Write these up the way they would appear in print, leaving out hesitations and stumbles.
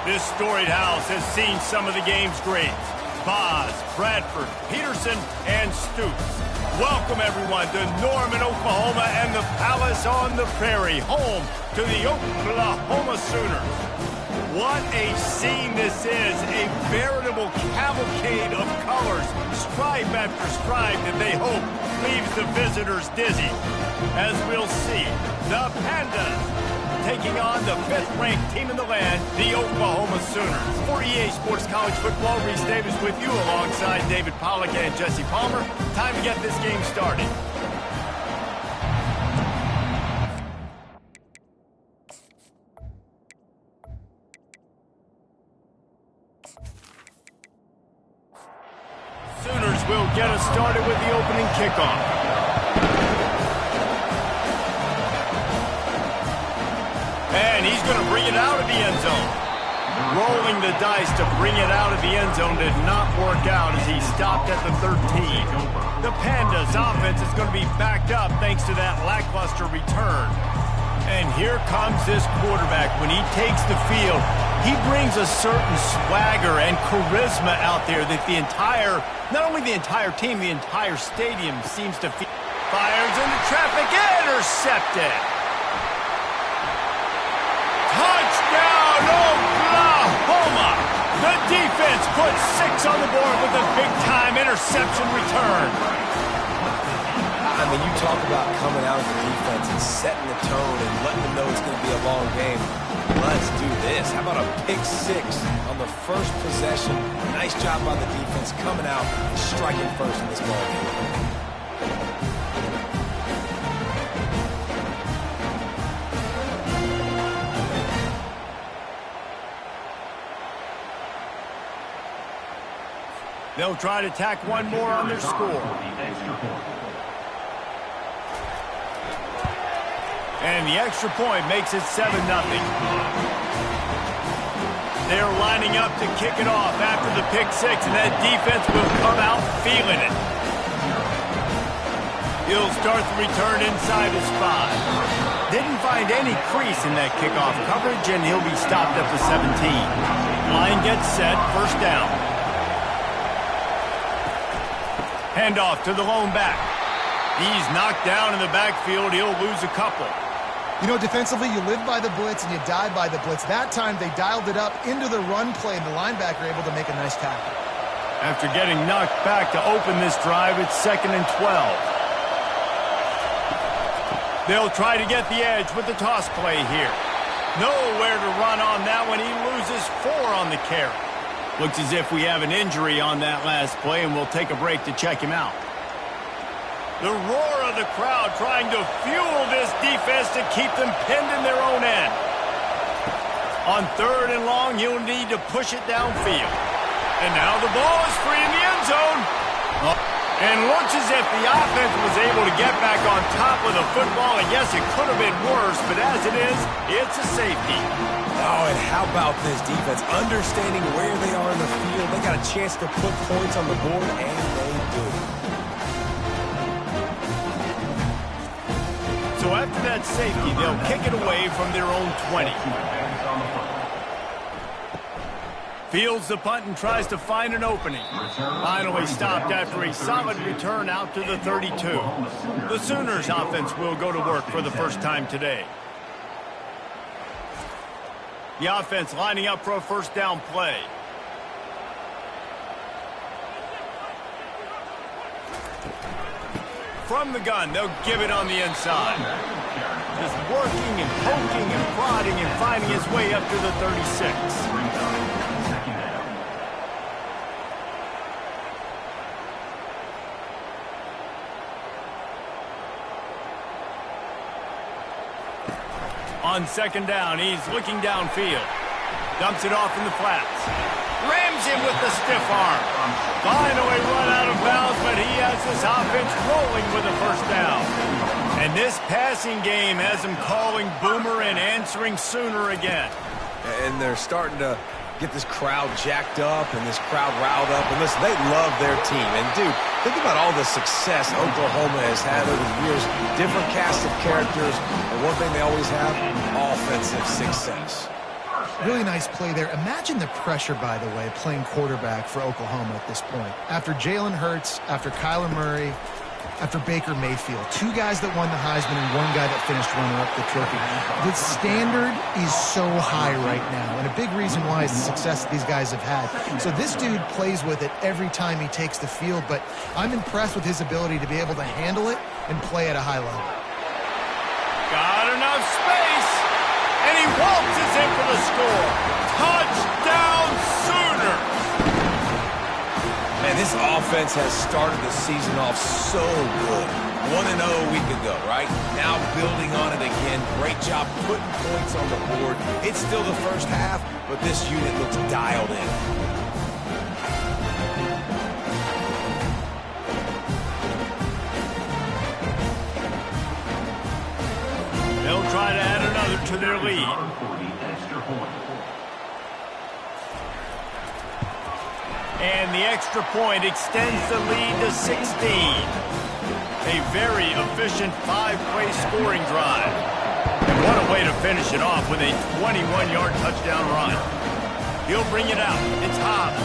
This storied house has seen some of the game's greats. Boz, Bradford, Peterson, and Stoops. Welcome, everyone, to Norman, Oklahoma, and the Palace on the Prairie, home to the Oklahoma Sooners. What a scene this is, a veritable cavalcade of colors, stripe after stripe that they hope leaves the visitors dizzy. As we'll see, the Pandas taking on the 5th-ranked team in the land, the Oklahoma Sooners. For EA Sports College Football, Reese Davis with you alongside David Pollack and Jesse Palmer. Time to get this game started. Sooners will get us started with the opening kickoff. And he's going to bring it out of the end zone. Rolling the dice to bring it out of the end zone did not work out as he stopped at the 13. The Pandas' offense is going to be backed up thanks to that lackluster return. And here comes this quarterback. When he takes the field, he brings a certain swagger and charisma out there that the entire, not only the entire team, the entire stadium seems to feel. Fires into traffic, intercepted. Touchdown, Oklahoma! The defense puts 6 on the board with a big-time interception return. I mean, you talk about coming out of the defense and setting the tone and letting them know it's going to be a long game. Let's do this. How about a pick 6 on the first possession? Nice job by the defense coming out and striking first in this ball game. They'll try to tack one more on their score. And the extra point makes it 7-0. They're lining up to kick it off after the pick 6, and that defense will come out feeling it. He'll start the return inside his 5. Didn't find any crease in that kickoff coverage, and he'll be stopped at the 17. Line gets set, first down. Handoff to the lone back. He's knocked down in the backfield. He'll lose a couple. You know, defensively, you live by the blitz and you die by the blitz. That time, they dialed it up into the run play, and the linebacker able to make a nice tackle. After getting knocked back to open this drive, it's 2nd and 12. They'll try to get the edge with the toss play here. Nowhere to run on that one. He loses 4 on the carry. Looks as if we have an injury on that last play, and we'll take a break to check him out. The roar of the crowd trying to fuel this defense to keep them pinned in their own end. On 3rd and long, he'll need to push it downfield. And now the ball is free in the end zone. And looks as if the offense was able to get back on top of the football. And yes, it could have been worse, but as it is, it's a safety. Oh, and how about this defense? Understanding where they are in the field. They got a chance to put points on the board, and they do. So after that safety, they'll kick it away from their own 20. Fields the punt and tries to find an opening. Finally stopped after a solid return out to the 32. The Sooners offense will go to work for the first time today. The offense lining up for a first down play. From the gun, they'll give it on the inside. Just working and poking and prodding and finding his way up to the 36. On 2nd down, he's looking downfield. Dumps it off in the flats. Rams him with the stiff arm. Finally run out of bounds, but he has this offense rolling with a first down. And this passing game has him calling Boomer and answering Sooner again. And they're starting to get this crowd jacked up and this crowd riled up. And listen, they love their team. And, dude, think about all the success Oklahoma has had over the years. Different cast of characters. And one thing they always have, offensive success. Really nice play there. Imagine the pressure, by the way, playing quarterback for Oklahoma at this point. After Jalen Hurts, after Kyler Murray, after Baker Mayfield. Two guys that won the Heisman and one guy that finished runner-up the trophy. The standard is so high right now, and a big reason why is the success that these guys have had. So this dude plays with it every time he takes the field, but I'm impressed with his ability to be able to handle it and play at a high level. Got enough space, and he waltzes in for the score. Touchdown Sooners! Man, this offense has started the season off so good. 1-0 a week ago, right? Now building on it again. Great job putting points on the board. It's still the first half, but this unit looks dialed in. They'll try to add another to their lead. And the extra point extends the lead to 16. A very efficient 5-play scoring drive. And what a way to finish it off with a 21-yard touchdown run. He'll bring it out. It's Hobbs.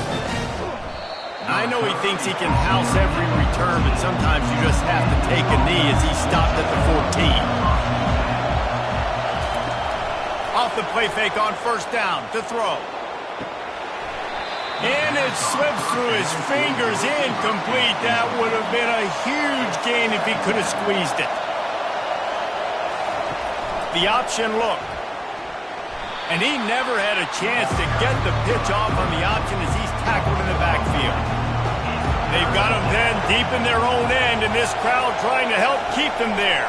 I know he thinks he can house every return, but sometimes you just have to take a knee as he stopped at the 14. Off the play fake on first down to throw. And it slips through his fingers, incomplete. That would have been a huge gain if he could have squeezed it. The option look. And he never had a chance to get the pitch off on the option as he's tackled in the backfield. They've got him then deep in their own end, and this crowd trying to help keep them there.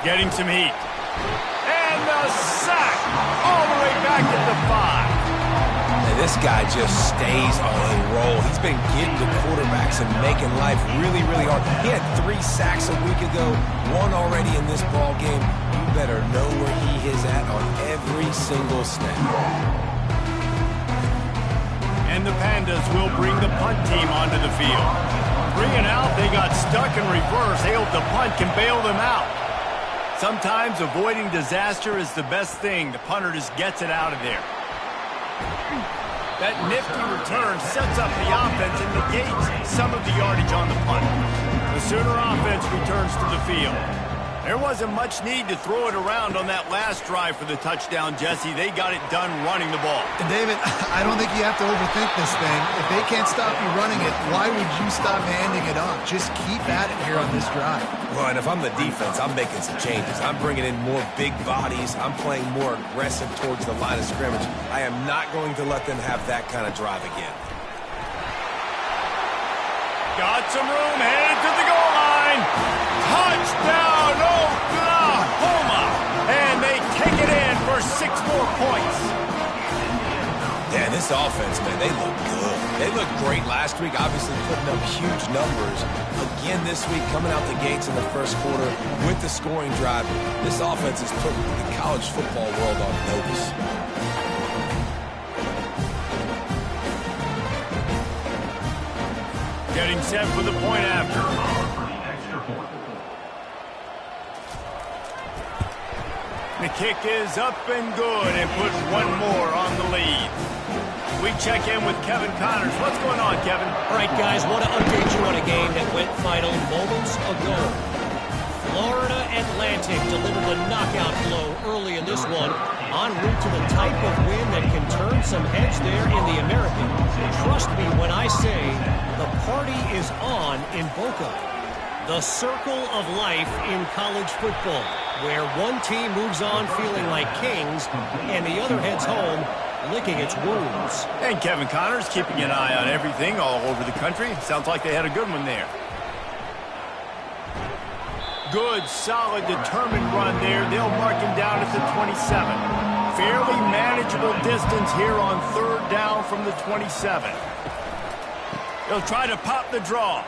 Getting some heat. And the sack all the way back at the 5. And this guy just stays on a roll. He's been getting to quarterbacks and making life really, really hard. He had 3 sacks a week ago, 1 already in this ball game. You better know where he is at on every single snap. And the Pandas will bring the punt team onto the field. 3 and out, they got stuck in reverse. They hope the punt can bail them out. Sometimes avoiding disaster is the best thing. The punter just gets it out of there. That nifty return sets up the offense and negates some of the yardage on the punt. The Sooner offense returns to the field. There wasn't much need to throw it around on that last drive for the touchdown, Jesse. They got it done running the ball. And David, I don't think you have to overthink this thing. If they can't stop you running it, why would you stop handing it off? Just keep at it here on this drive. Well, and if I'm the defense, I'm making some changes. I'm bringing in more big bodies. I'm playing more aggressive towards the line of scrimmage. I am not going to let them have that kind of drive again. Got some room, headed to the goal line. Touchdown, Oklahoma! And they take it in for 6 more points. Yeah, this offense, man, they look good. They looked great last week, obviously putting up huge numbers. Again this week, coming out the gates in the first quarter with the scoring drive. This offense is putting the college football world on notice. Getting set for the point after. The kick is up and good and puts 1 more on the lead. We check in with Kevin Connors. What's going on, Kevin? All right, guys, want to update you on a game that went final moments ago. Florida Atlantic delivered the knockout blow early in this one, en route to the type of win that can turn some heads there in the American. Trust me when I say the party is on in Boca. The circle of life in college football, where one team moves on feeling like kings and the other heads home licking its wounds. And Kevin Connors keeping an eye on everything all over the country. Sounds like they had a good one there. Good, solid, determined run there. They'll mark him down at the 27. Fairly manageable distance here on 3rd down from the 27. They'll try to pop the draw.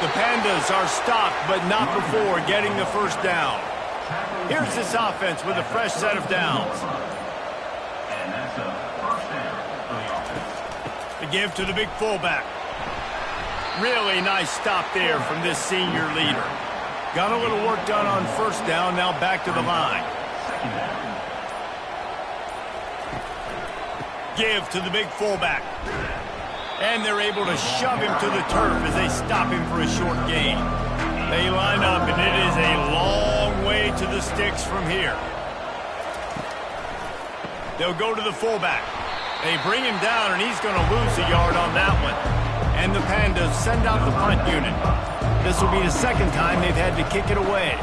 The Pandas are stopped, but not before getting the first down. Here's this offense with a fresh set of downs. The give to the big fullback. Really nice stop there from this senior leader. Got a little work done on first down, now back to the line. Give to the big fullback. And they're able to shove him to the turf as they stop him for a short gain. They line up, and it is a long way to the sticks from here. They'll go to the fullback. They bring him down, and he's going to lose a yard on that one. And the Pandas send out the punt unit. This will be the second time they've had to kick it away.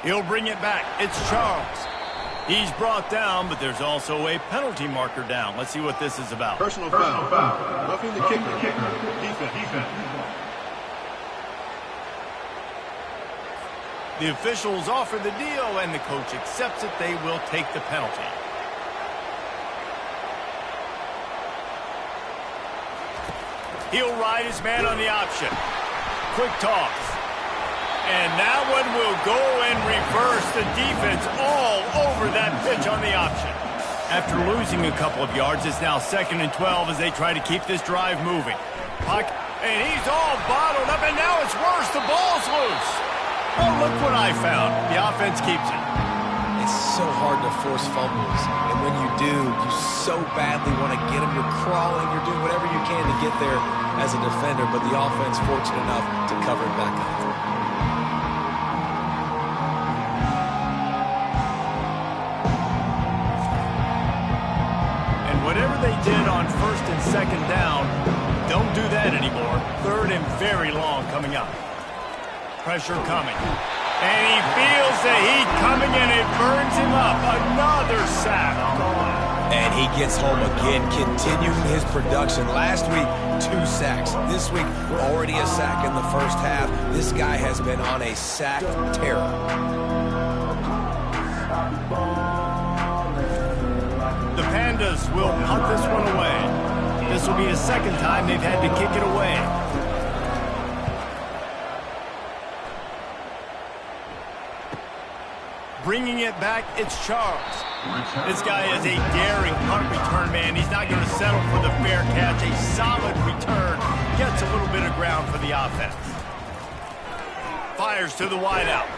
He'll bring it back. It's Charles. He's brought down, but there's also a penalty marker down. Let's see what this is about. Personal foul. Roughing the kicker. Defense. The officials offer the deal, and the coach accepts it. They will take the penalty. He'll ride his man on the option. Quick toss. And that one will go and reverse the defense all over that pitch on the option. After losing a couple of yards, it's now 2nd and 12 as they try to keep this drive moving. And he's all bottled up, and now it's worse. The ball's loose. Oh, look what I found. The offense keeps it. It's so hard to force fumbles, and when you do, you so badly want to get them. You're crawling, you're doing whatever you can to get there as a defender, but the offense fortunate enough to cover it back up. And whatever they did on 1st and 2nd down, don't do that anymore. 3rd and very long coming up. Pressure coming. And he feels the heat coming, and it burns him up. Another sack. And he gets home again, continuing his production. Last week, 2 sacks. This week, already a sack in the first half. This guy has been on a sack terror. The Pandas will punt this one away. This will be the second time they've had to kick it away. Bringing it back, it's Charles. This guy is a daring punt return man. He's not going to settle for the fair catch. A solid return. Gets a little bit of ground for the offense. Fires to the wideout.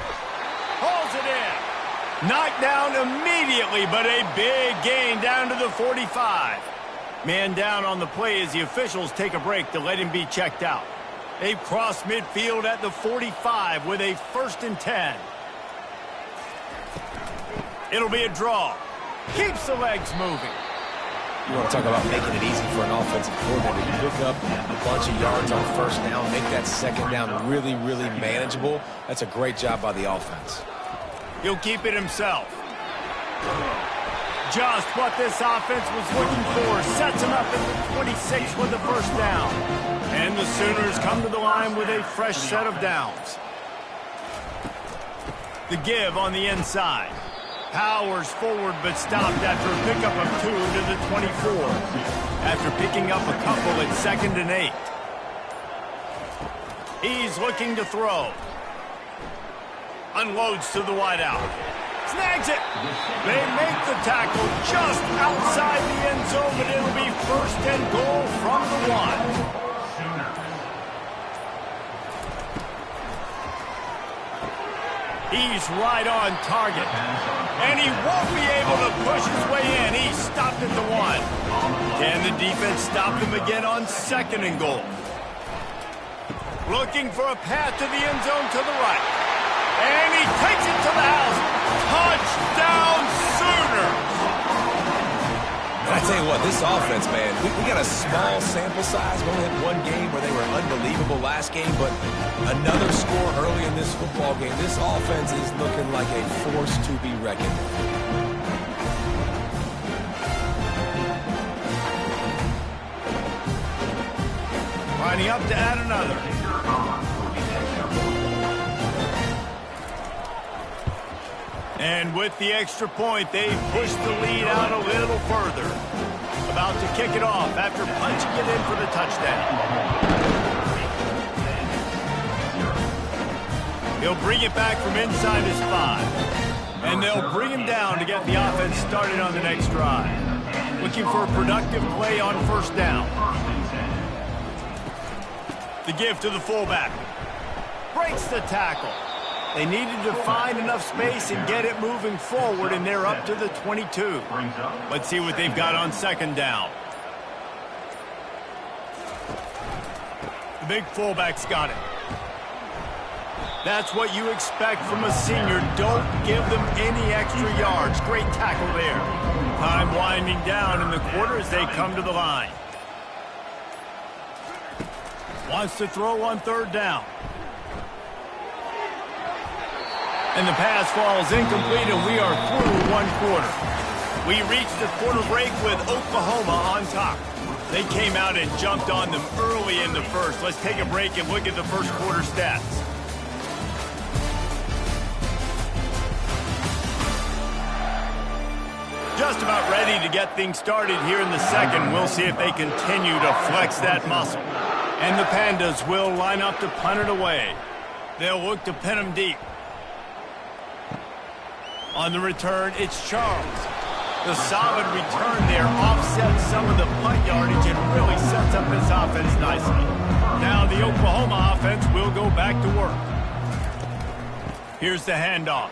Hauls it in. Knocked down immediately, but a big gain down to the 45. Man down on the play as the officials take a break to let him be checked out. They've crossed midfield at the 45 with a 1st and 10. It'll be a draw. Keeps the legs moving. You want to talk about making it easy for an offensive coordinator. You pick up a bunch of yards on 1st down, make that 2nd down really, really manageable. That's a great job by the offense. He'll keep it himself. Just what this offense was looking for. Sets him up at the 26 with the 1st down. And the Sooners come to the line with a fresh set of downs. The give on the inside. Powers forward, but stopped after a pickup of 2 to the 24. After picking up a couple at 2nd and 8. He's looking to throw. Unloads to the wideout. Snags it. They make the tackle just outside the end zone, but it'll be 1st and goal from the 1. He's right on target. And he won't be able to push his way in. He's stopped at the 1. Can the defense stop him again on 2nd and goal? Looking for a path to the end zone to the right. And he takes it to the house. Touchdown, Sooners! And I tell you what, this offense, man, we got a small sample size. We only had 1 game where they were unbelievable last game, but another score early in this football game. This offense is looking like a force to be reckoned with. Lining up to add another. And with the extra point, they push the lead out a little further. About to kick it off after punching it in for the touchdown. He'll bring it back from inside his 5. And they'll bring him down to get the offense started on the next drive. Looking for a productive play on 1st down. The give to the fullback. Breaks the tackle. They needed to find enough space and get it moving forward, and they're up to the 22. Let's see what they've got on second down. The big fullback's got it. That's what you expect from a senior. Don't give them any extra yards. Great tackle there. Time winding down in the quarter as they come to the line. Wants to throw on third down. And the pass falls incomplete, and we are through one quarter. We reached the quarter break with Oklahoma on top. They came out and jumped on them early in the first. Let's take a break and look at the first quarter stats. Just about ready to get things started here in the second. We'll see if they continue to flex that muscle. And the Pandas will line up to punt it away. They'll look to pin them deep. On the return, it's Charles. The solid return there offsets some of the punt yardage and really sets up this offense nicely. Now the Oklahoma offense will go back to work. Here's the handoff.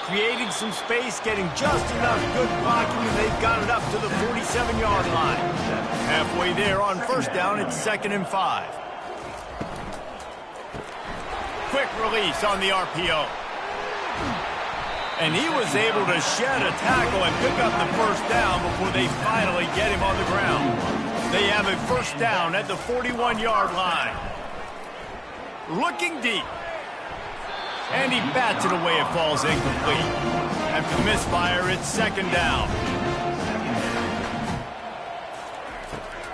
Creating some space, getting just enough good blocking, and they've got it up to the 47-yard line. Halfway there on first down, it's 2nd and 5. Quick release on the RPO. And he was able to shed a tackle and pick up the first down before they finally get him on the ground. They have a first down at the 41-yard line. Looking deep. And he bats it away. It falls incomplete. After the misfire, it's 2nd down.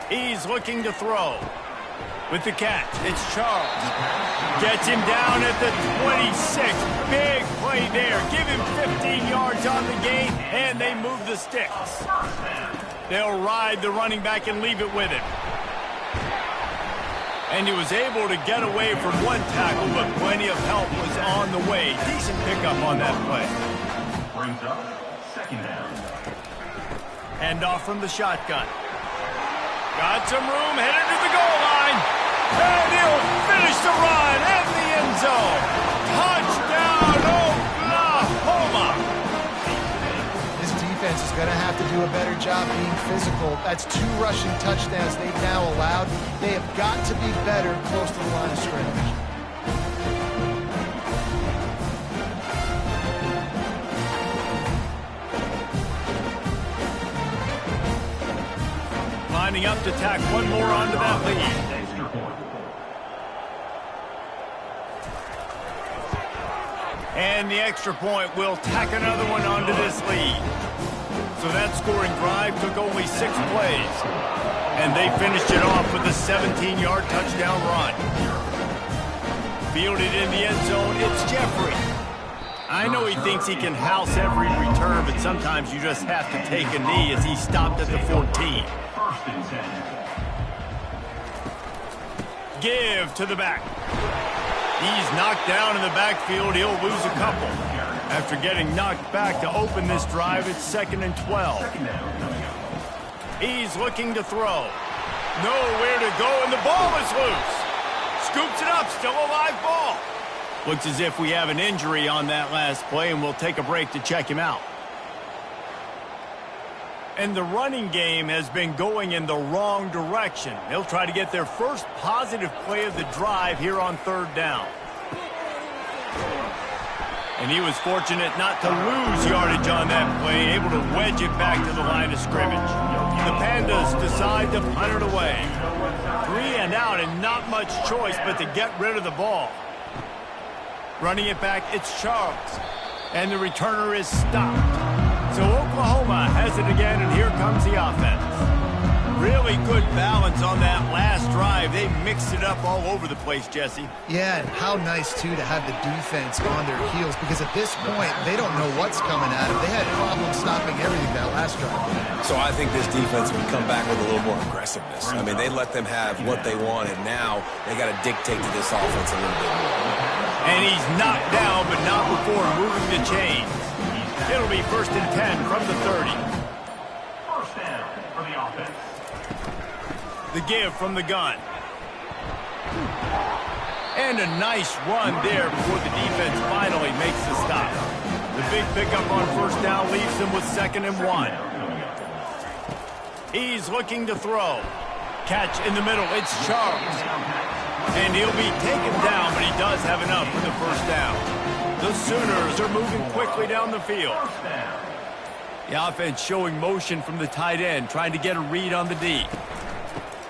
He's looking to throw. With the catch, it's Charles. Gets him down at the 26. Big play there. Give him 15 yards on the gain, and they move the sticks. They'll ride the running back and leave it with him. And he was able to get away from one tackle, but plenty of help was on the way. Decent pickup on that play. Brings up 2nd down. Handoff from the shotgun. Got some room, headed to the goal line. And he'll finish the run in the end zone. Touchdown, Oklahoma! This defense is going to have to do a better job being physical. That's 2 rushing touchdowns they've now allowed. They have got to be better close to the line of scrimmage. Lining up to tack one more onto that lead. And the extra point will tack another one onto this lead. So that scoring drive took only 6 plays. And they finished it off with a 17-yard touchdown run. Fielded in the end zone, it's Jeffrey. I know he thinks he can house every return, but sometimes you just have to take a knee as he stopped at the 14. Give to the back. He's knocked down in the backfield. He'll lose a couple. After getting knocked back to open this drive, it's 2nd and 12. He's looking to throw. Nowhere to go, and the ball is loose. Scoops it up, still a live ball. Looks as if we have an injury on that last play, and we'll take a break to check him out. And the running game has been going in the wrong direction. They'll try to get their first positive play of the drive here on 3rd down. And he was fortunate not to lose yardage on that play, able to wedge it back to the line of scrimmage. The Pandas decide to punt it away. 3 and out, and not much choice but to get rid of the ball. Running it back, it's Charles. And the returner is stopped. So Oklahoma has it again, and here comes the offense. Really good balance on that last drive. They mixed it up all over the place, Jesse. Yeah, and how nice, too, to have the defense on their heels, because at this point, they don't know what's coming at them. They had problems stopping everything that last drive. So I think this defense would come back with a little more aggressiveness. I mean, they let them have what they want, and now they got to dictate to this offense a little bit more. And he's knocked down, but not before moving the chains. It'll be 1st and 10 from the 30. First down for the offense. The give from the gun. And a nice run there before the defense finally makes the stop. The big pickup on first down leaves him with 2nd and 1. He's looking to throw. Catch in the middle. It's Charles. And he'll be taken down, but he does have enough for the first down. The Sooners are moving quickly down the field. The offense showing motion from the tight end, trying to get a read on the D.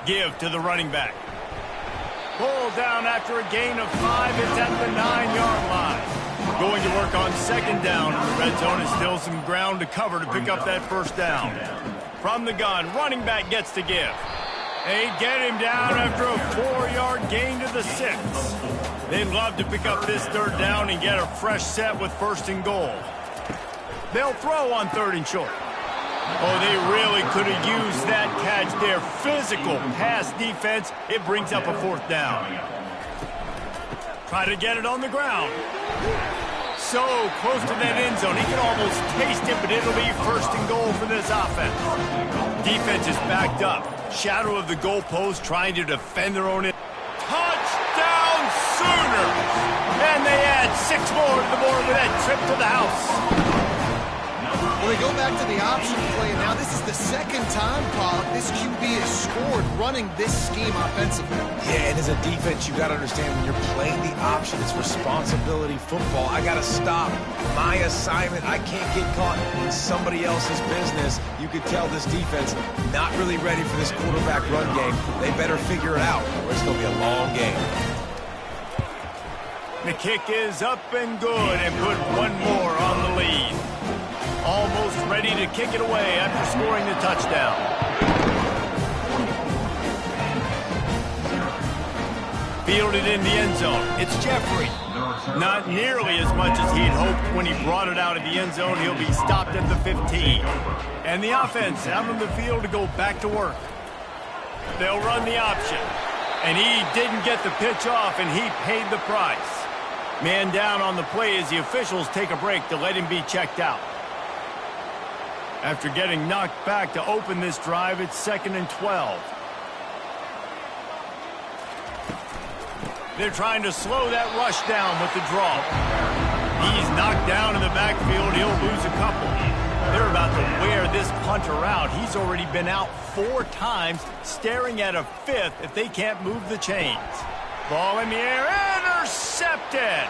Give to the running back. Pull down after a gain of 5. It's at the 9-yard line. Going to work on 2nd down in the red zone. Is still some ground to cover to pick up that first down. From the gun, running back gets to give. They get him down after a 4-yard gain to the 6. They'd love to pick up this 3rd down and get a fresh set with 1st and goal. They'll throw on 3rd and short. Oh, they really could have used that catch there. Physical pass defense. It brings up a 4th down. Try to get it on the ground. So close to that end zone. He can almost taste it, but it'll be 1st and goal for this offense. Defense is backed up. Shadow of the goalpost, trying to defend their own end. Touchdown Sooners! And they add 6 more to the board with that trip to the house. Well, they go back to the option play, and now this is the 2nd time, Paul, this QB has scored running this scheme offensively. Yeah, and as a defense, you got to understand when you're playing the option, it's responsibility football. I got to stop my assignment. I can't get caught in somebody else's business. You could tell this defense not really ready for this quarterback run game. They better figure it out, or it's going to be a long game. The kick is up and good, and put 1 more on the lead. Almost ready to kick it away after scoring the touchdown. Fielded in the end zone. It's Jeffrey. Not nearly as much as he'd hoped when he brought it out of the end zone. He'll be stopped at the 15. And the offense out on the field to go back to work. They'll run the option. And he didn't get the pitch off, and he paid the price. Man down on the play as the officials take a break to let him be checked out. After getting knocked back to open this drive, it's 2nd and 12. They're trying to slow that rush down with the draw. He's knocked down in the backfield. He'll lose a couple. They're about to wear this punter out. He's already been out 4 times, staring at a 5th if they can't move the chains. Ball in the air, intercepted.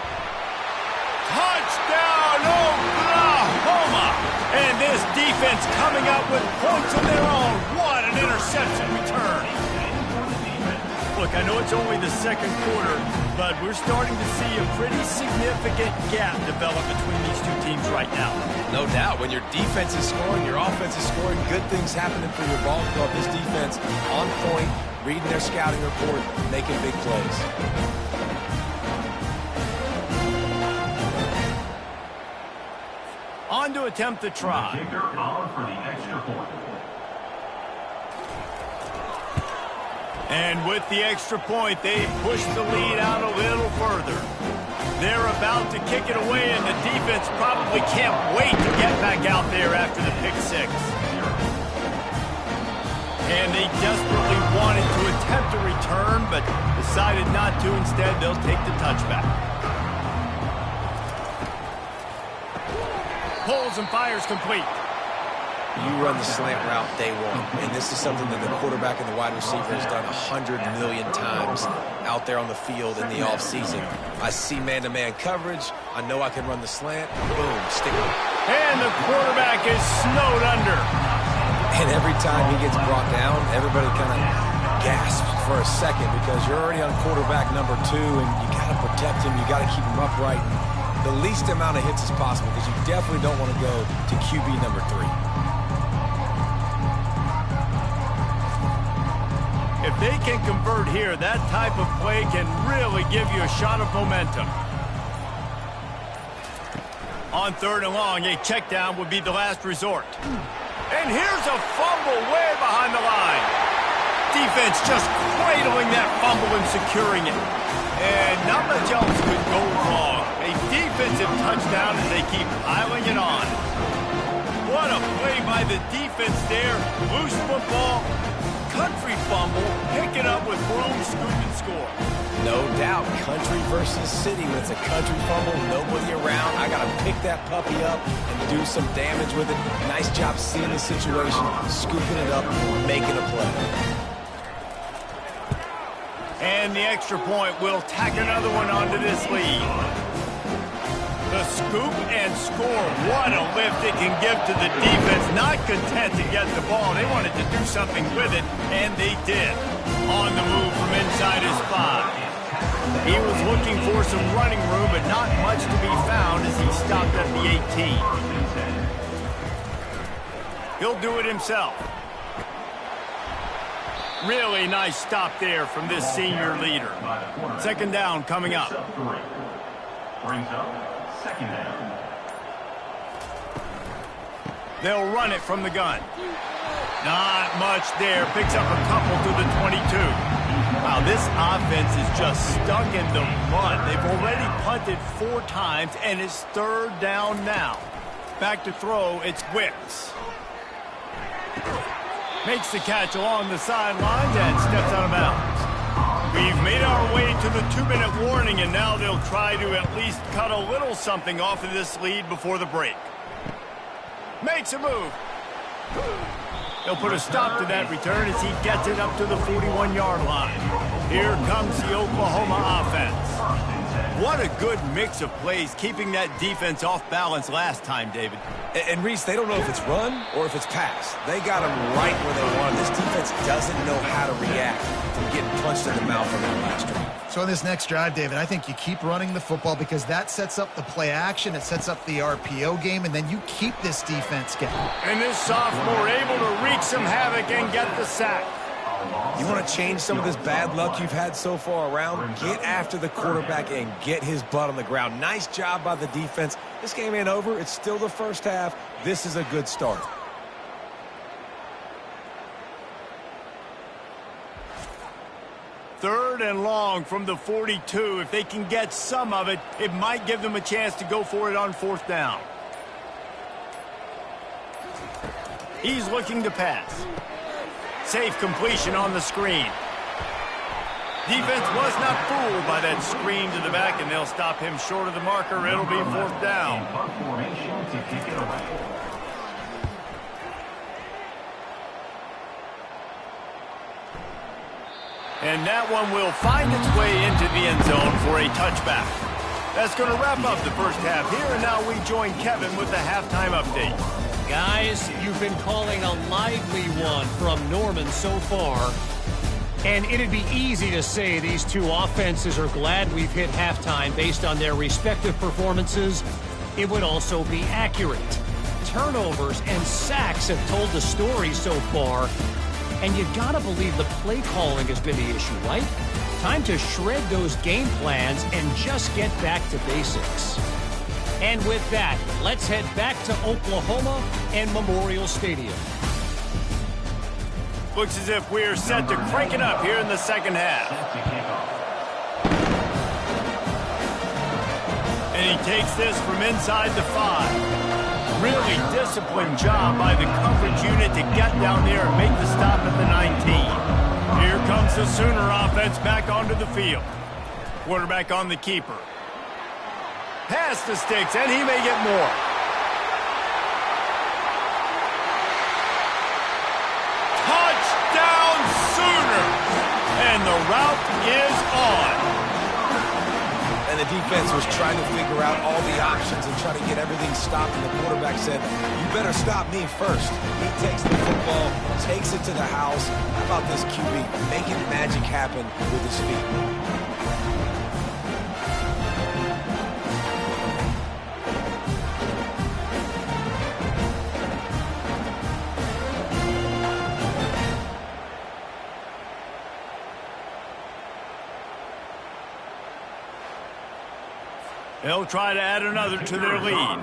Touchdown, Oklahoma! And this defense coming up with points of their own. What an interception return. Look, I know it's only the 2nd quarter, but we're starting to see a pretty significant gap develop between these 2 teams right now. No doubt. When your defense is scoring, your offense is scoring, good things happening for your ball club. This defense on point, reading their scouting report, making big plays. On to attempt the try. And with the extra point, they push the lead out a little further. They're about to kick it away, and the defense probably can't wait to get back out there after the pick 6. And they desperately wanted to attempt a return, but decided not to. Instead, they'll take the touchback. Pulls and fires complete. You run the slant route day 1, and this is something that the quarterback and the wide receiver has done 100 million times out there on the field in the offseason. I see man-to-man coverage. I know I can run the slant. Boom, stick it. And the quarterback is snowed under. And every time he gets brought down, everybody kind of gasps for a second because you're already on quarterback number 2, and you got to protect him. You got to keep him upright. The least amount of hits as possible because you definitely don't want to go to QB number 3. If they can convert here, that type of play can really give you a shot of momentum. On 3rd and long, a check down would be the last resort. And here's a fumble way behind the line. Defense just cradling that fumble and securing it. And not much else could go wrong. A defensive touchdown as they keep piling it on. What a play by the defense there. Loose football. country fumble, pick it up with room, scoop, and score. No doubt, country versus city. When it's a country fumble, nobody around. I got to pick that puppy up and do some damage with it. Nice job seeing the situation, scooping it up, making a play. And the extra point will tack another one onto this lead. The scoop and score. What a lift it can give to the defense. Not content to get the ball. They wanted to do something with it, and they did. On the move from inside his 5. He was looking for some running room, but not much to be found as he stopped at the 18. He'll do it himself. Really nice stop there from this senior leader. Second down coming up. Brings up second down. They'll run it from the gun. Not much there. Picks up a couple to the 22. Wow, this offense is just stuck in the mud. They've already punted 4 times, and it's third down now. Back to throw, it's Wicks. Makes the catch along the sidelines and steps out of bounds. We've made our way to the 2-minute warning, and now they'll try to at least cut a little something off of this lead before the break. Makes a move. They'll put a stop to that return as he gets it up to the 41-yard line. Here comes the Oklahoma offense. What a good mix of plays, keeping that defense off balance last time, David. And Reese, they don't know if it's run or if it's pass. They got them right where they want. This defense doesn't know how to react from getting punched in the mouth on that last drive. So in this next drive, David, I think you keep running the football because that sets up the play action, it sets up the RPO game, and then you keep this defense going. And this sophomore able to wreak some havoc and get the sack. You want to change some of this bad luck you've had so far around? Get after the quarterback and get his butt on the ground. Nice job by the defense. This game ain't over. It's still the first half. This is a good start. Third and long from the 42. If they can get some of it, it might give them a chance to go for it on 4th down. He's looking to pass. Safe completion on the screen. Defense was not fooled by that screen to the back, and they'll stop him short of the marker. It'll be 4th down. And that one will find its way into the end zone for a touchback. That's going to wrap up the first half here, and now we join Kevin with the halftime update. Guys, you've been calling a lively one from Norman so far. And it'd be easy to say these two offenses are glad we've hit halftime based on their respective performances. It would also be accurate. Turnovers and sacks have told the story so far. And you gotta believe the play calling has been the issue, right? Time to shred those game plans and just get back to basics. And with that, let's head back to Oklahoma and Memorial Stadium. Looks as if we're set to crank it up here in the second half. And he takes this from inside the 5. Really disciplined job by the coverage unit to get down there and make the stop at the 19. Here comes the Sooner offense back onto the field. Quarterback on the keeper. Pass the sticks, and he may get more. Touchdown Sooners! And the route is on. And the defense was trying to figure out all the options and try to get everything stopped, and the quarterback said, you better stop me first. He takes the football, takes it to the house. How about this QB making magic happen with his feet? They'll try to add another to their lead.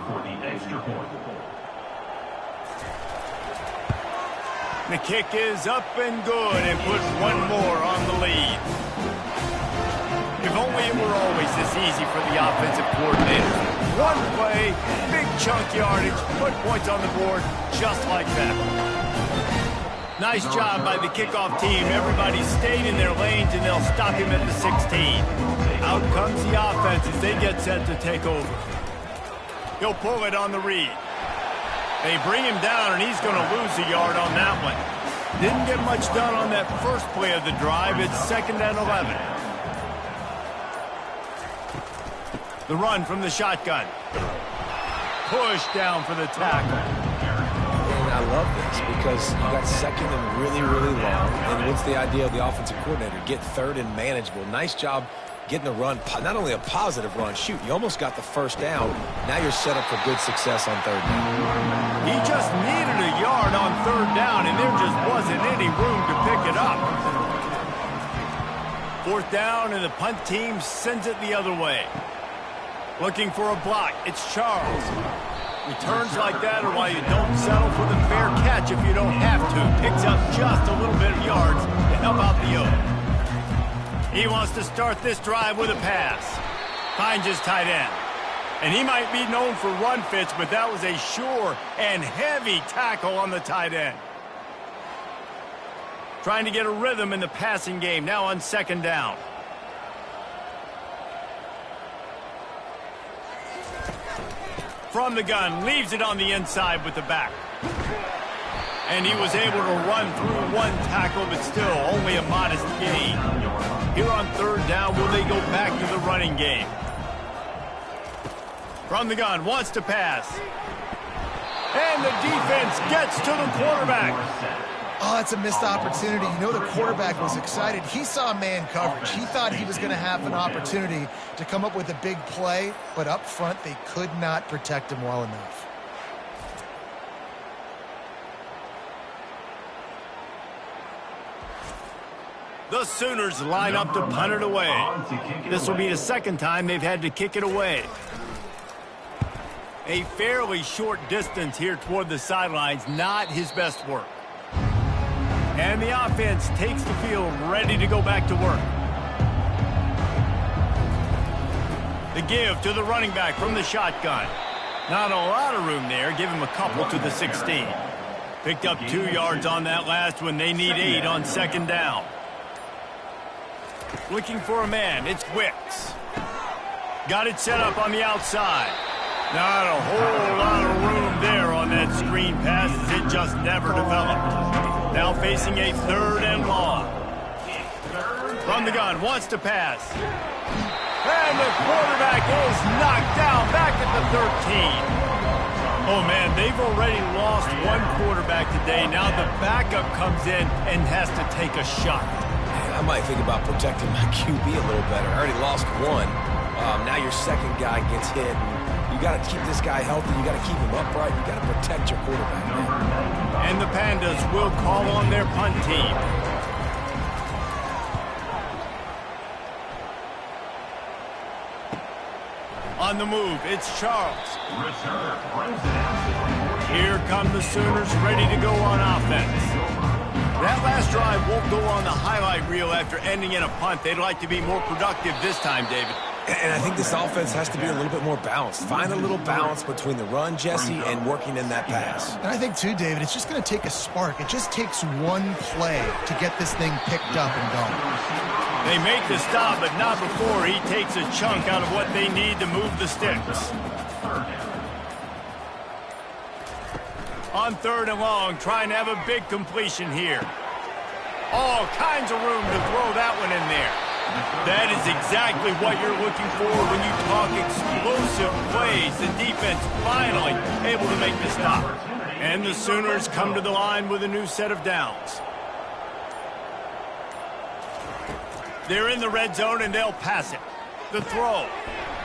The kick is up and good and puts one more on the lead. If only it were always this easy for the offensive coordinator. One play, big chunk yardage, put points on the board just like that. Nice job by the kickoff team. Everybody stayed in their lanes, and they'll stop him at the 16. Out comes the offense as they get set to take over. He'll pull it on the read. They bring him down, and he's going to lose a yard on that one. Didn't get much done on that first play of the drive. It's 2nd and 11. The run from the shotgun. Push down for the tackle. And I love this because you got 2nd and really, really long. And what's the idea of the offensive coordinator? Get 3rd and manageable. Nice job getting the run, not only a positive run, shoot, you almost got the first down. Now you're set up for good success on 3rd down. He just needed a yard on 3rd down, and there just wasn't any room to pick it up. 4th down, and the punt team sends it the other way. Looking for a block. It's Charles. Returns like that are why you don't settle for the fair catch if you don't have to. Picks up just a little bit of yards to help out the Oak. He wants to start this drive with a pass. Finds his tight end. And he might be known for run fits, but that was a sure and heavy tackle on the tight end. Trying to get a rhythm in the passing game, now on 2nd down. From the gun, leaves it on the inside with the back. And he was able to run through one tackle, but still only a modest gain. Here on 3rd down, will they go back to the running game? From the gun, wants to pass. And the defense gets to the quarterback. Oh, it's a missed opportunity. You know the quarterback was excited. He saw man coverage. He thought he was going to have an opportunity to come up with a big play, but up front they could not protect him well enough. The Sooners line up to punt it away. This will be the 2nd time they've had to kick it away. A fairly short distance here toward the sidelines, not his best work. And the offense takes the field ready to go back to work. The give to the running back from the shotgun. Not a lot of room there. Give him a couple to the 16. Picked up 2 yards on that last one. They need 8 on 2nd down. Looking for a man. It's Wicks. Got it set up on the outside. Not a whole lot of room there on that screen pass as it just never developed. Now facing a 3rd and long. From the gun, wants to pass. And the quarterback is knocked down back at the 13. Oh, man, they've already lost one quarterback today. Now the backup comes in and has to take a shot. I might think about protecting my QB a little better. I already lost one. Now your 2nd guy gets hit. You got to keep this guy healthy. You got to keep him upright. You got to protect your quarterback. And the Pandas will call on their punt team. On the move, it's Charles. Here come the Sooners ready to go on offense. That last drive won't go on the highlight reel after ending in a punt. They'd like to be more productive this time, David. And I think this offense has to be a little bit more balanced. Find a little balance between the run, Jesse, and working in that pass. And I think, too, David, it's just going to take a spark. It just takes one play to get this thing picked up and going. They make the stop, but not before he takes a chunk out of what they need to move the sticks. On 3rd and long, trying to have a big completion here. All kinds of room to throw that one in there. That is exactly what you're looking for when you talk explosive plays. The defense finally able to make the stop. And the Sooners come to the line with a new set of downs. They're in the red zone, and they'll pass it. The throw.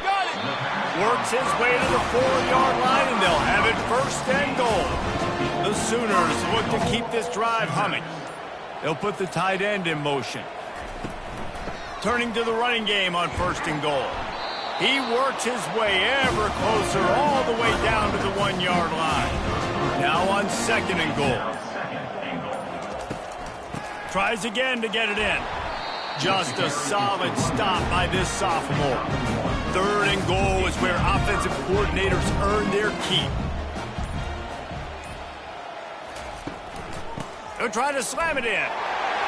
Got it! Works his way to the 4-yard line, and they'll have it 1st and goal. The Sooners look to keep this drive humming. They'll put the tight end in motion. Turning to the running game on 1st and goal. He works his way ever closer all the way down to the 1-yard line. Now on 2nd and goal. Tries again to get it in. Just a solid stop by this sophomore. 3rd and goal is where offensive coordinators earn their keep. He'll try to slam it in.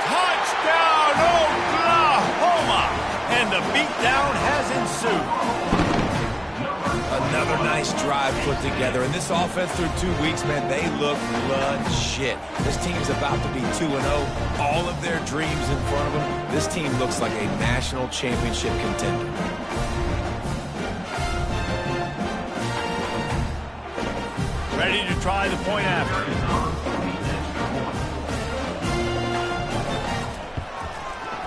Touchdown, Oklahoma! And the beatdown has ensued. Another nice drive put together. And this offense through 2 weeks, man, they look legit. This team's about to be 2-0. All of their dreams in front of them. This team looks like a national championship contender. Ready to try the point after.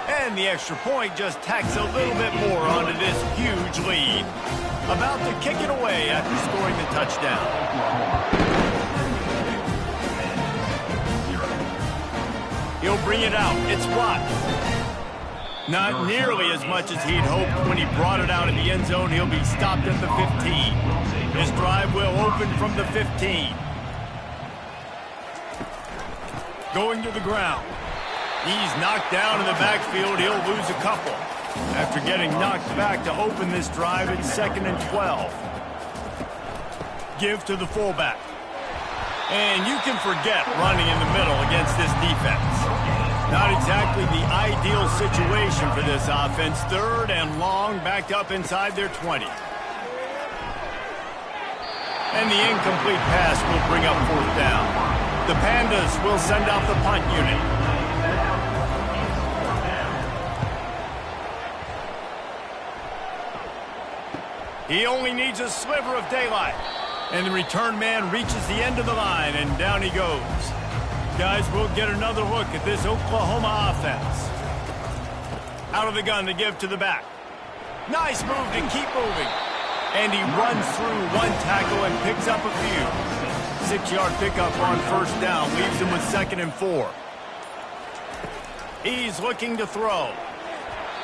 And the extra point just tacks a little bit more onto this huge lead. About to kick it away after scoring the touchdown. He'll bring it out. It's Watts. Not nearly as much as he'd hoped when he brought it out in the end zone. He'll be stopped at the 15. His drive will open from the 15. Going to the ground. He's knocked down in the backfield. He'll lose a couple. After getting knocked back to open this drive, it's 2nd and 12. Give to the fullback. And you can forget running in the middle against this defense. Not exactly the ideal situation for this offense. 3rd and long, backed up inside their 20. And the incomplete pass will bring up 4th down. The Pandas will send out the punt unit. He only needs a sliver of daylight. And the return man reaches the end of the line, and down he goes. Guys, we'll get another look at this Oklahoma offense. Out of the gun to give to the back. Nice move to keep moving. And he runs through one tackle and picks up a few. 6-yard pickup on 1st down, leaves him with 2nd and 4. He's looking to throw.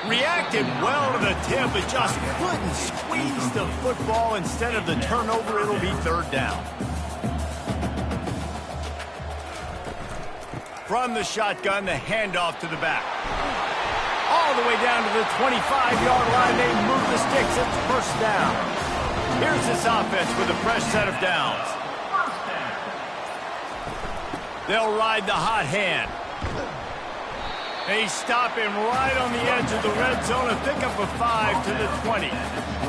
Reacted well to the tip, but just couldn't squeeze the football. Instead of the turnover, it'll be 3rd down. From the shotgun, the handoff to the back. All the way down to the 25-yard line, they move the sticks. It's 1st down. Here's this offense with a fresh set of downs. They'll ride the hot hand. They stop him right on the edge of the red zone and pick up a 5 to the 20.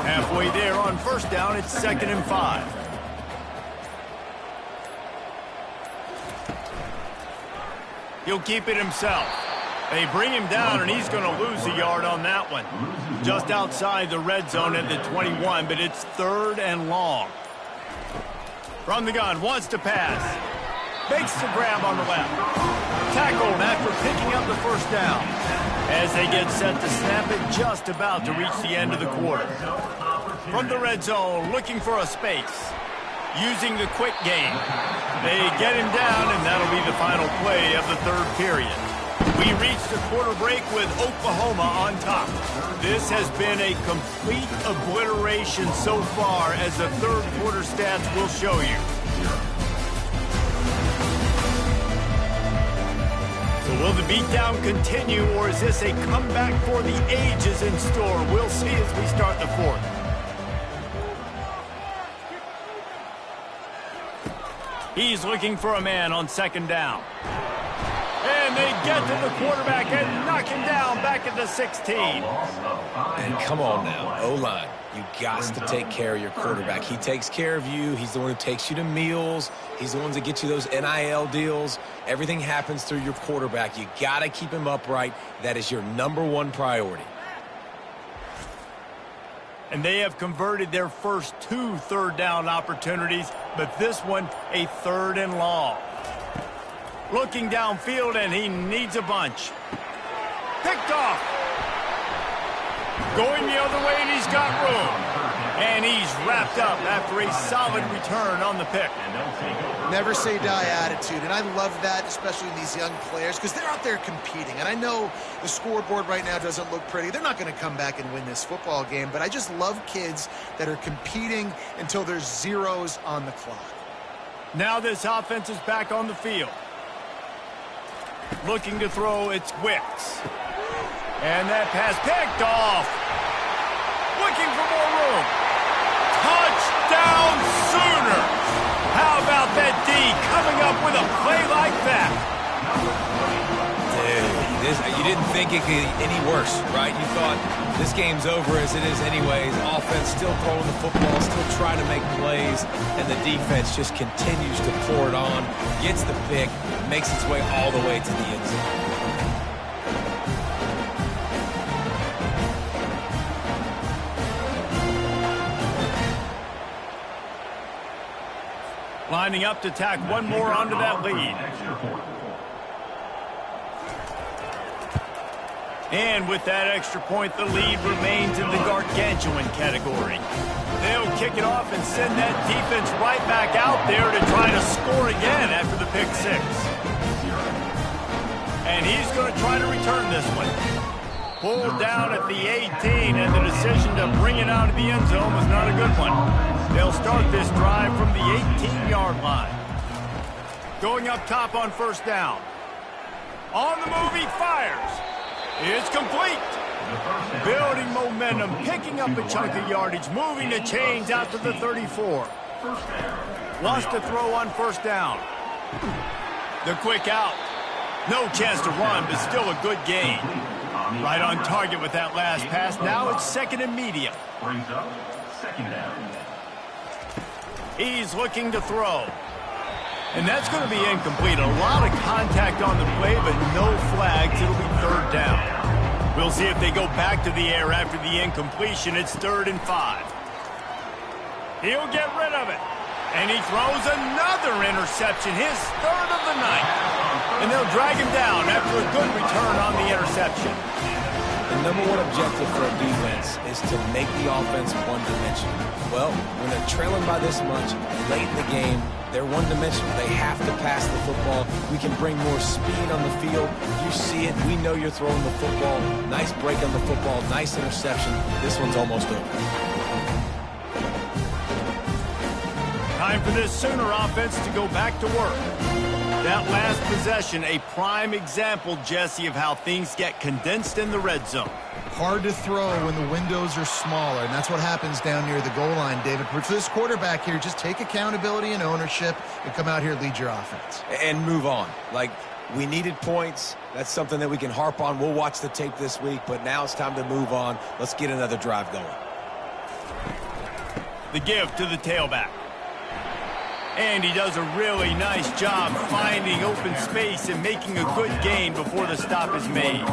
Halfway there on 1st down, it's 2nd and 5. He'll keep it himself. They bring him down, and he's going to lose a yard on that one. Just outside the red zone at the 21, but it's 3rd and long. From the gun, wants to pass. Makes the grab on the left. Tackled after picking up the 1st down. As they get set to snap it, just about to reach the end of the quarter. From the red zone, looking for a space. Using the quick game. They get him down, and that'll be the final play of the 3rd period. We reached the quarter break with Oklahoma on top. This has been a complete obliteration so far, as the 3rd quarter stats will show you. So will the beatdown continue, or is this a comeback for the ages in store? We'll see as we start the 4th. He's looking for a man on 2nd down. And they get to the quarterback and knock him down back at the 16. And come on now, O-line. You got to take care of your quarterback. He takes care of you. He's the one who takes you to meals. He's the one that gets you those NIL deals. Everything happens through your quarterback. You got to keep him upright. That is your #1 priority. And they have converted their first 2 3rd down opportunities, but this one a 3rd and long. Looking downfield, and he needs a bunch. Picked off. Going the other way, and he's got room. And he's wrapped up after a solid return on the pick. Never say die attitude, and I love that, especially in these young players, because they're out there competing. And I know the scoreboard right now doesn't look pretty. They're not going to come back and win this football game, but I just love kids that are competing until there's zeros on the clock. Now this offense is back on the field. Looking to throw, it's Wicks. And that pass picked off. Looking for more room. Touchdown Sooners! How about that D coming up with a play like that? You didn't think it could get any worse, right? You thought this game's over as it is anyways. Offense still throwing the football, still trying to make plays, and the defense just continues to pour it on, gets the pick, makes its way all the way to the end zone. Lining up to tack one more onto that lead. And with that extra point, the lead remains in the gargantuan category. They'll kick it off and send that defense right back out there to try to score again after the pick six. And he's going to try to return this one. Pulled down at the 18, and the decision to bring it out of the end zone was not a good one. They'll start this drive from the 18-yard line. Going up top on first down. On the move, he fires. It's complete. Building momentum, picking up a chunk of yardage, moving the chains out to the 34. Wants to throw on first down. The quick out. No chance to run, but still a good gain. Right on target with that last pass. Now it's second and medium. Brings up second down. He's looking to throw. And that's going to be incomplete. A lot of contact on the play, but no flags. It'll be third down. We'll see if they go back to the air after the incompletion. It's 3rd and 5. He'll get rid of it. And he throws another interception, his 3rd of the night. And they'll drag him down after a good return on the interception. The number one objective for a defense is to make the offense one-dimensional. Well, when they're trailing by this much, late in the game, they're one-dimensional. They have to pass the football. We can bring more speed on the field. You see it. We know you're throwing the football. Nice break on the football. Nice interception. This one's almost over. Time for this Sooner offense to go back to work. That last possession, a prime example, Jesse, of how things get condensed in the red zone. Hard to throw when the windows are smaller, and that's what happens down near the goal line, David. But for this quarterback here, just take accountability and ownership and come out here and lead your offense. And move on. Like, we needed points. That's something that we can harp on. We'll watch the tape this week, but now it's time to move on. Let's get another drive going. The give to the tailback. And he does a really nice job finding open space and making a good gain before the stop is made.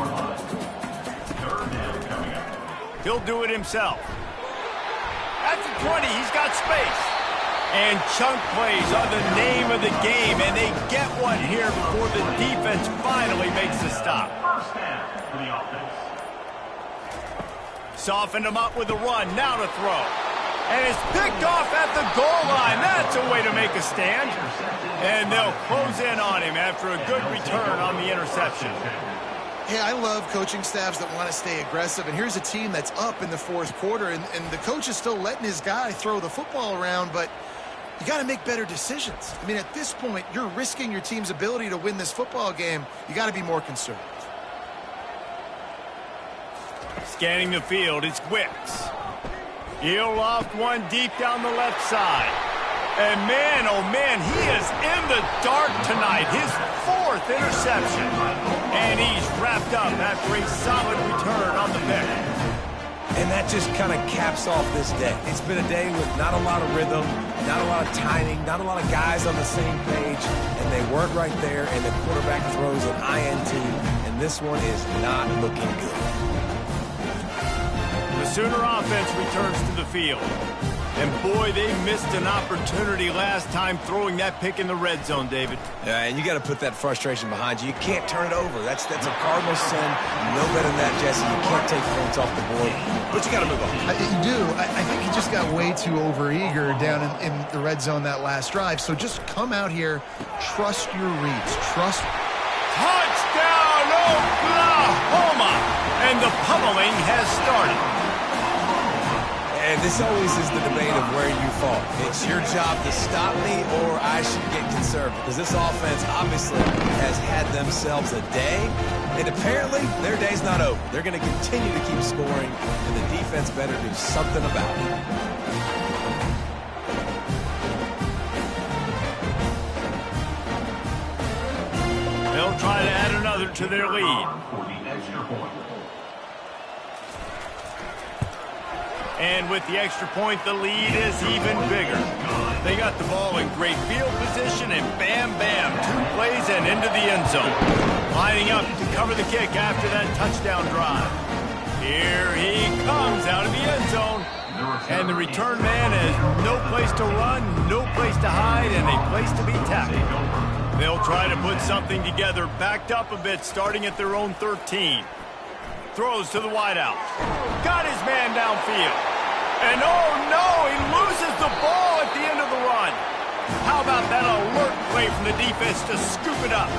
He'll do it himself. At the 20, he's got space. And chunk plays are the name of the game, and they get one here before the defense finally makes the stop. First down for the offense. Softened him up with a run, now to throw. And it's picked off at the goal line. That's a way to make a stand. And they'll close in on him after a good return on the interception. Hey, I love coaching staffs that want to stay aggressive. And here's a team that's up in the fourth quarter, and the coach is still letting his guy throw the football around, but you got to make better decisions. I mean, at this point, you're risking your team's ability to win this football game. You got to be more conservative. Scanning the field, it's Wicks. He'll loft one deep down the left side. And man, oh man, he is in the dark tonight. His 4th interception. And he's wrapped up after a solid return on the pick. And that just kind of caps off this day. It's been a day with not a lot of rhythm, not a lot of timing, not a lot of guys on the same page. And they weren't right there, and the quarterback throws an INT. And this one is not looking good. The Sooner offense returns to the field. And boy, they missed an opportunity last time throwing that pick in the red zone, David. Yeah, and you got to put that frustration behind you. You can't turn it over. That's a cardinal sin. No better than that, Jesse. You can't take points off the board, but you got to move on. You do. I think he just got way too overeager down in the red zone that last drive. So just come out here, trust your reads, trust. Touchdown, Oklahoma! And the pummeling has started. And this always is the debate of where you fall. It's your job to stop me, or I should get conservative. Because this offense obviously has had themselves a day, and apparently their day's not over. They're going to continue to keep scoring, and the defense better do something about it. They'll They'll try to add another to their lead. For the extra point. And with the extra point, the lead is even bigger. They got the ball in great field position, and bam, bam, 2 plays and into the end zone. Lining up to cover the kick after that touchdown drive. Here he comes out of the end zone. And the return man has no place to run, no place to hide, and a place to be tackled. They'll try to put something together, backed up a bit, starting at their own 13. Throws to the wideout. Got his man downfield. And oh no, he loses the ball at the end of the run. How about that alert play from the defense to scoop it up?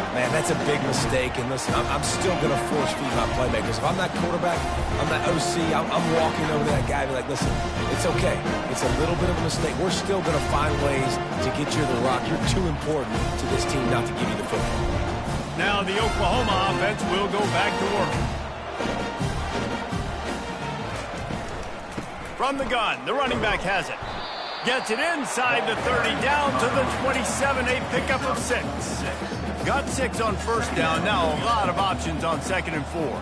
Man, that's a big mistake. And listen, I'm still going to force feed my playmakers. If I'm that quarterback, I'm that OC, I'm walking over to that guy and be like, listen, it's okay. It's a little bit of a mistake. We're still going to find ways to get you the rock. You're too important to this team not to give you the football. Now the Oklahoma offense will go back to work. From the gun, the running back has it. Gets it inside the 30, down to the 27, a pickup of 6. Got 6 on first down, now a lot of options on 2nd and 4.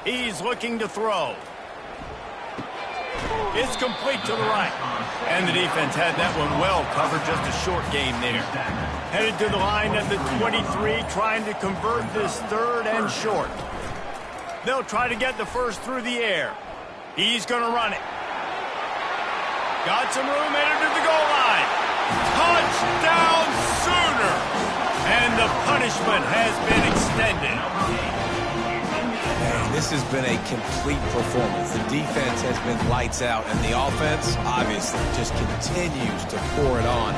He's looking to throw. It's complete to the right. And the defense had that one well covered, just a short game there. Headed to the line at the 23, trying to convert this 3rd and short. They'll try to get the first through the air. He's going to run it. Got some room, headed to the goal line. Touchdown Sooner! And the punishment has been extended. Man, this has been a complete performance. The defense has been lights out, and the offense, obviously, just continues to pour it on.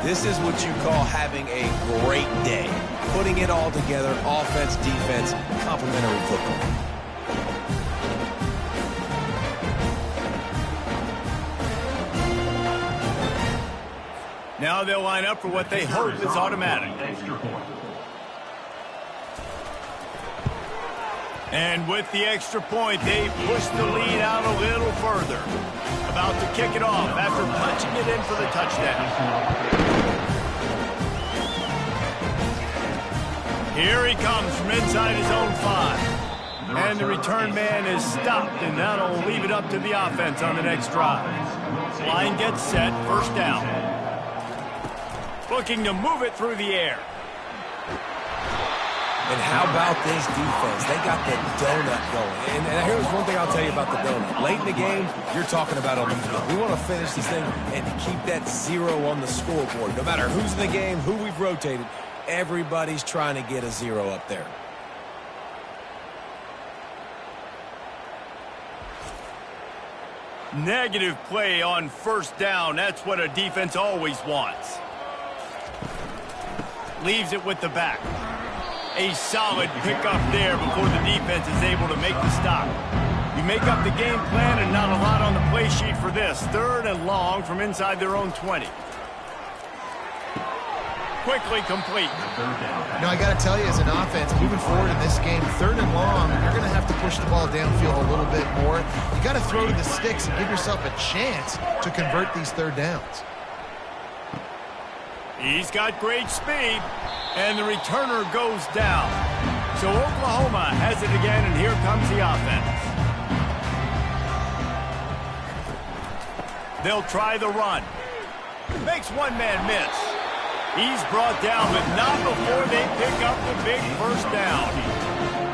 This is what you call having a great day. Putting it all together, offense, defense, complementary football. Now they'll line up for what they hope is automatic. And with the extra point, they push the lead out a little further. About to kick it off after punching it in for the touchdown. Here he comes from inside his own 5. And the return man is stopped, and that'll leave it up to the offense on the next drive. Line gets set, first down. Looking to move it through the air. And how about this defense? They got the donut going. And here's one thing I'll tell you about the donut. Late in the game, you're talking about a lead. We want to finish this thing and keep that 0 on the scoreboard. No matter who's in the game, who we've rotated, everybody's trying to get a 0 up there. Negative play on first down. That's what a defense always wants. Leaves it with the back. A solid pickup there before the defense is able to make the stop. You make up the game plan and not a lot on the play sheet for this. 3rd and long from inside their own 20. Quickly complete. Now, I got to tell you, as an offense, moving forward in this game, 3rd and long, you're going to have to push the ball downfield a little bit more. You got to throw to the sticks and give yourself a chance to convert these 3rd downs. He's got great speed, and the returner goes down. So Oklahoma has it again, and here comes the offense. They'll try the run. Makes one man miss. He's brought down, but not before they pick up the big first down.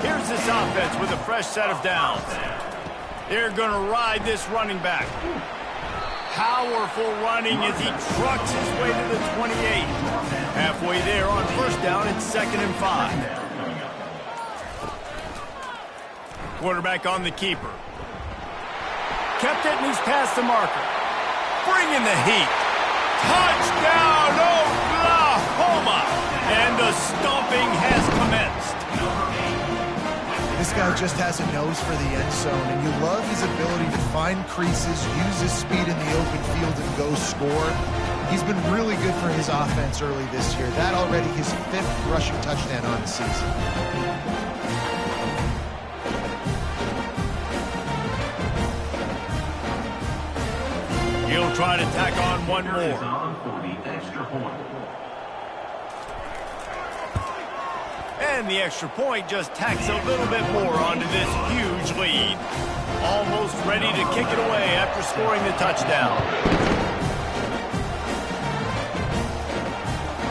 Here's this offense with a fresh set of downs. They're going to ride this running back. Powerful running as he trucks his way to the 28. Halfway there on first down, it's 2nd and 5. Quarterback on the keeper. Kept it, and he's past the marker. Bringing the heat. Touchdown, Oklahoma! And the stomping has commenced. This guy just has a nose for the end zone, and you love his ability to find creases, use his speed in the open field, and go score. He's been really good for his offense early this year. That already his 5th rushing touchdown on the season. He'll try to tack on one more. And the extra point just tacks a little bit more onto this huge lead. Almost ready to kick it away after scoring the touchdown.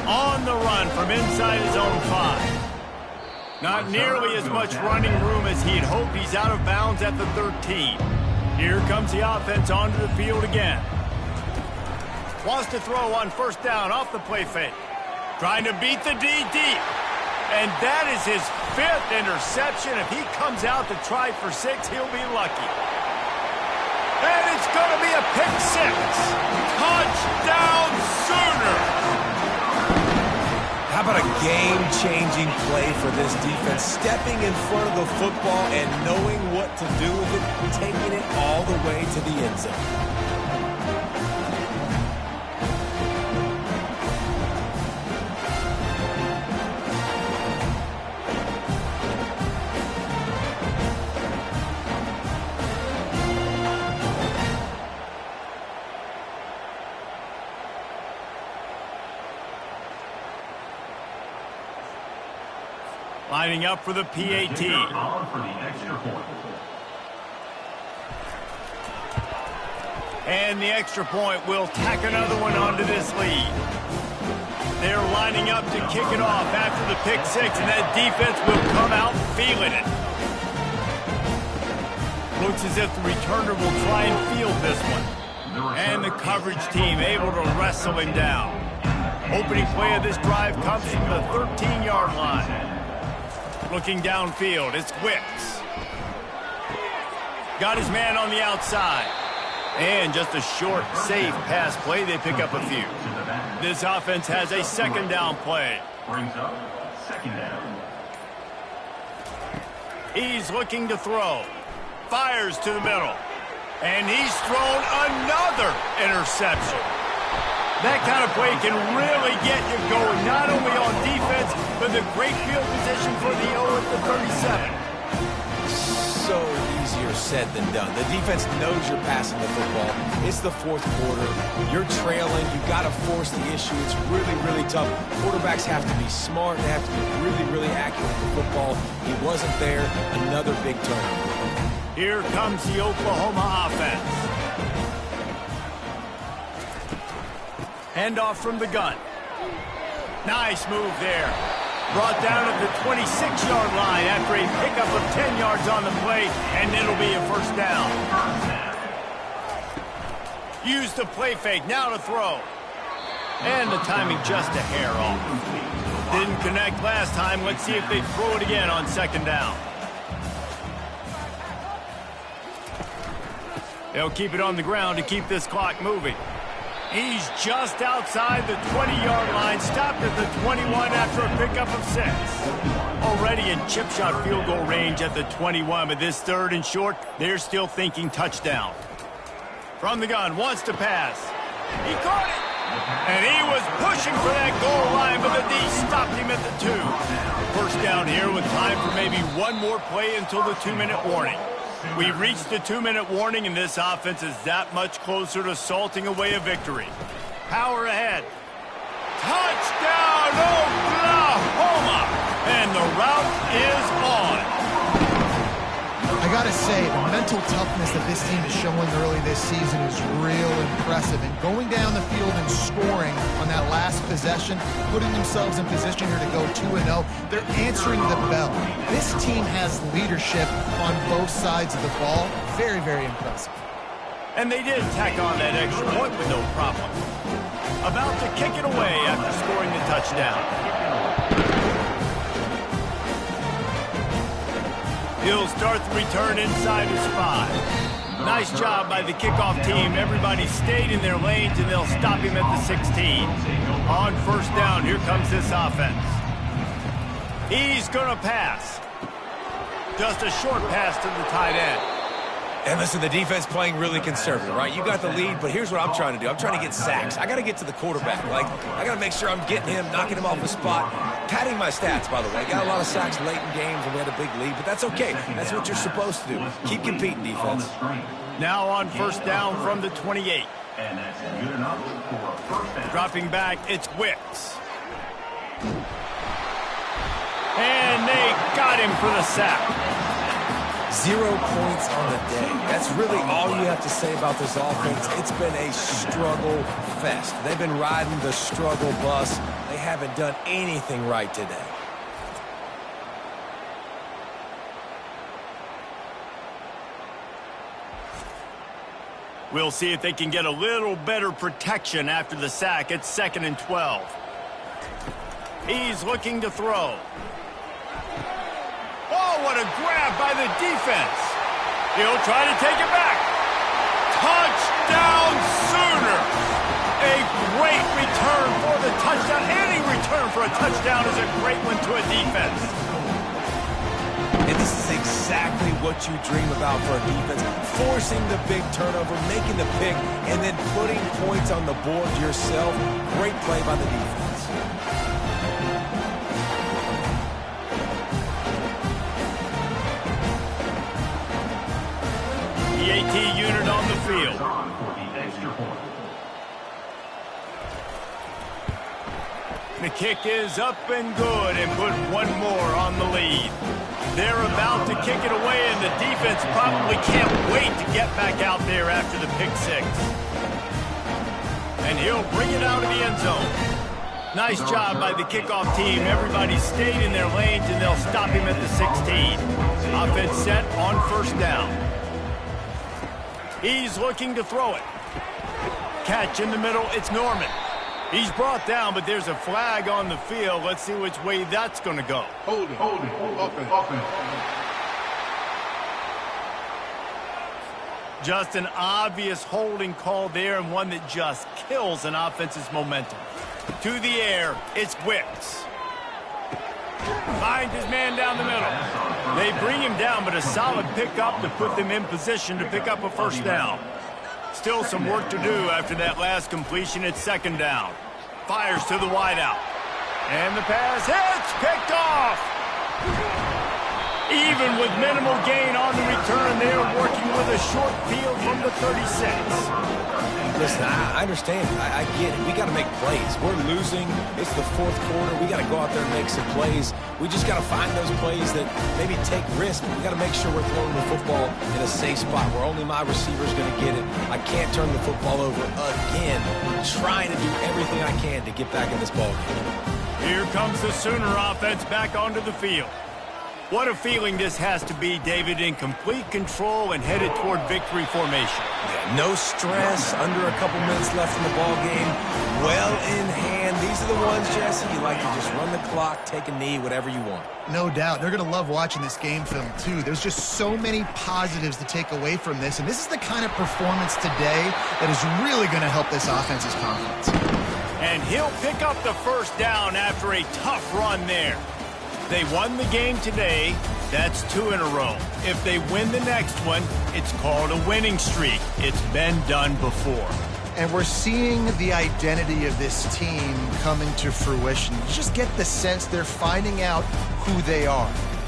On the run from inside his own 5. Not nearly as much running room as he'd hoped. He's out of bounds at the 13. Here comes the offense onto the field again. Wants to throw on first down off the play fake. Trying to beat the D deep. And that is his 5th interception. If he comes out to try for 6, he'll be lucky. And it's going to be a pick 6. Touchdown Sooner. How about a game-changing play for this defense? Stepping in front of the football and knowing what to do with it, taking it all the way to the end zone. Lining up for the PAT. And the extra point will tack another one onto this lead. They're lining up to kick it off after the pick 6, and that defense will come out feeling it. Looks as if the returner will try and field this one. And the coverage team able to wrestle him down. Opening play of this drive comes from the 13-yard line. Looking downfield, it's Wicks. Got his man on the outside. And just a short, safe pass play, they pick up a few. This offense has a second down play. Brings up second down. He's looking to throw. Fires to the middle. And he's thrown another interception. That kind of play can really get you going, not only on defense, but the great field position for the O at the 37. So easier said than done. The defense knows you're passing the football. It's the 4th quarter. You're trailing. You got to force the issue. It's really, really tough. Quarterbacks have to be smart. They have to be really, really accurate with the football. He wasn't there. Another big turnover. Here comes the Oklahoma offense. Handoff from the gun. Nice move there. Brought down at the 26-yard line after a pickup of 10 yards on the play, and it'll be a first down. Use the play fake, now to throw. And the timing just a hair off. Didn't connect last time. Let's see if they throw it again on second down. They'll keep it on the ground to keep this clock moving. He's just outside the 20-yard line, stopped at the 21 after a pickup of 6. Already in chip shot field goal range at the 21, but this 3rd and short, they're still thinking touchdown. From the gun, wants to pass. He caught it! And he was pushing for that goal line, but the D stopped him at the 2. First down here with time for maybe one more play until the 2-minute warning. We've reached the 2-minute warning, and this offense is that much closer to salting away a victory. Power ahead. Touchdown, Oklahoma! And the route is on. I gotta say, the mental toughness that this team is showing early this season is real impressive. And going down the field and scoring on that last possession, putting themselves in position here to go 2-0, they're answering the bell. This team has leadership on both sides of the ball. Very, very impressive. And they did tack on that extra point with no problem. About to kick it away after scoring the touchdown. He'll start the return inside his 5. Nice job by the kickoff team. Everybody stayed in their lanes, and they'll stop him at the 16. On first down, here comes this offense. He's going to pass. Just a short pass to the tight end. And listen, the defense playing really conservative, right? You got the lead, but here's what I'm trying to do. I'm trying to get sacks. I got to get to the quarterback. I got to make sure I'm getting him, knocking him off the spot. Padding my stats, by the way. Got a lot of sacks late in games, and we had a big lead, but that's okay. That's what you're supposed to do. Keep competing, defense. Now on first down from the 28. And that's good enough for a first down. Dropping back, it's Wicks. And got him for the sack. 0 points on the day. That's really all you have to say about this offense. It's been a struggle fest. They've been riding the struggle bus. They haven't done anything right today. We'll see if they can get a little better protection after the sack. It's 2nd and 12. He's looking to throw. Oh, what a grab by the defense. He'll try to take it back. Touchdown Sooners. A great return for the touchdown. Any return for a touchdown is a great one to a defense. And this is exactly what you dream about for a defense. Forcing the big turnover, making the pick, and then putting points on the board yourself. Great play by the defense. The AT unit on the field. For the extra point. The kick is up and good and put one more on the lead. They're about to kick it away, and the defense probably can't wait to get back out there after the pick six. And he'll bring it out of the end zone. Nice job by the kickoff team. Everybody stayed in their lanes, and they'll stop him at the 16. Offense set on 1st down. He's looking to throw it. Catch in the middle. It's Norman. He's brought down, but there's a flag on the field. Let's see which way that's going to go. Holding. Offense. Just an obvious holding call there, and one that just kills an offense's momentum. To the air, it's Wicks. Finds his man down the middle. They bring him down, but a solid pickup to put them in position to pick up a 1st down. Still some work to do after that last completion. It's 2nd down. Fires to the wideout. And the pass hits, picked off. Even with minimal gain on the return, they're working with a short field from the 36. Listen, I understand. I get it. We got to make plays. We're losing. It's the 4th quarter. We got to go out there and make some plays. We just got to find those plays that maybe take risks. We got to make sure we're throwing the football in a safe spot where only my receiver's going to get it. I can't turn the football over again. I'm trying to do everything I can to get back in this ballgame. Here comes the Sooner offense back onto the field. What a feeling this has to be, David, in complete control and headed toward victory formation. Yeah, no stress, under a couple minutes left in the ball game, well in hand. These are the ones, Jesse, you like to just run the clock, take a knee, whatever you want. No doubt. They're going to love watching this game film, too. There's just so many positives to take away from this, and this is the kind of performance today that is really going to help this offense's confidence. And he'll pick up the 1st down after a tough run there. They won the game today. That's 2 in a row. If they win the next one, it's called a winning streak. It's been done before. And we're seeing the identity of this team coming to fruition. You just get the sense they're finding out who they are,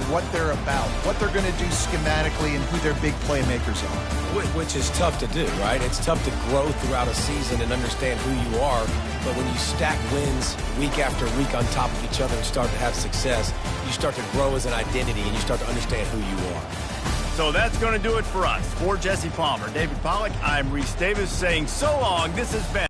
what they're about, what they're going to do schematically, and who their big playmakers are. Which is tough to do, right? It's tough to grow throughout a season and understand who you are. But when you stack wins week after week on top of each other and start to have success, you start to grow as an identity and you start to understand who you are. So that's going to do it for us. For Jesse Palmer, David Pollack, I'm Reese Davis saying so long. This has been